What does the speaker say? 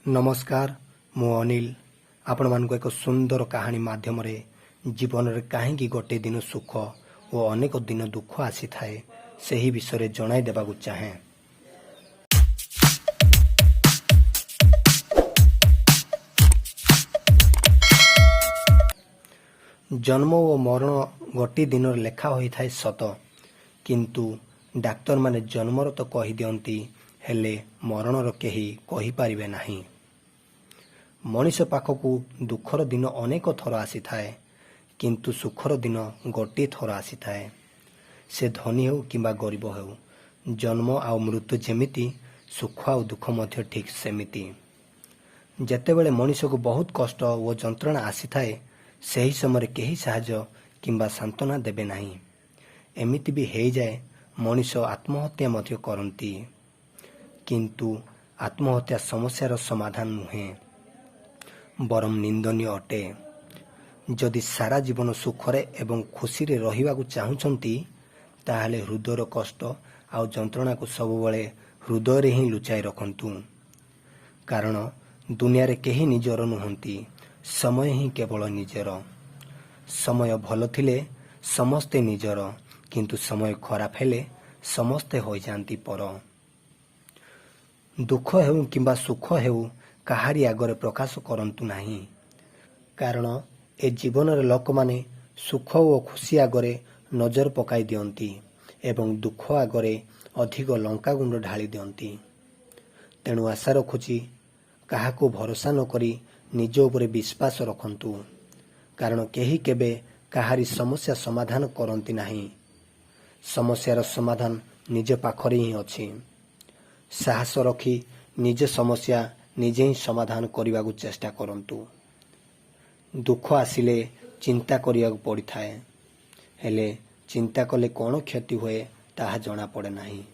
नमस्कार मु अनिल आपण मानक एक सुंदर कहानी माध्यम जीवन में कहीं गोटे दिन सुख और अनेक दिन दुख आसी थाए से विषय जणाई देबाकू चाहे। जन्म और मरण गोटे दिन लेखा होई थाए सत, किंतु डाक्तर माने जन्मर तो कही दियंती हेले मरणर केही कही पारिबे नाही। मनीष पाखकू दुखर दिन अनेक थर आसी थाए, किंतु सुखर दिन गोटे थर आसी थाए। से धनी हो किंबा गरीब हो, जन्म आ मृत्यु जेमिति सुख आ दुख मध्य ठीक सेमिति। जेतेबेले मनीष को बहुत कष्ट और जंत्रणा आसी थाए, सही समय केही साहाय्य किंबा सांत्वना देबे नाही। एमिति भी हेई जाए मनीष आत्महत्या मध्य करंती, किंतु आत्महत्या समस्यार समाधान नुहे, बरम निंदनीय अटे। जदि सारा जीवन सुखरे एवं खुशी रे रहिबाकू चाहुचंती, ताहाले हृदयर कष्ट आ जंत्रणा को सबुबले हृदय रे ही लुचाई रखंतु। कारण दुनिया रे केही निजर नुहंती, समय ही केवल निजर। समय भल थिले समस्ते निजर, किंतु समय खराब हेले समस्ते हो जाती पर। दुख हेउ किंबा सुख हेउ काहारी आगरे प्रकाश करंतु नाही, कारण ए जीवन रे लोक माने सुख और खुशी आगरे नजर पकाई दियंती एवं दुख आगरे अधिक लंका गुंड ढाली दियंती। तेणु आशा रखुची काहाको भरोसा न करी निज उपरे विश्वास रखंतु, कारण केही केबे काहारी समस्या समाधान करंती नाही। समस्यार समाधान निज पाखरे ही अछि। साहस रखी निज समस्या निजे ही समाधान करने को चेष्टा करंतु। दुख आसिले चिंता करिया पड़ी थाए, हेले चिंता कले कौन क्षति हुए ताहा जना पड़े नाही।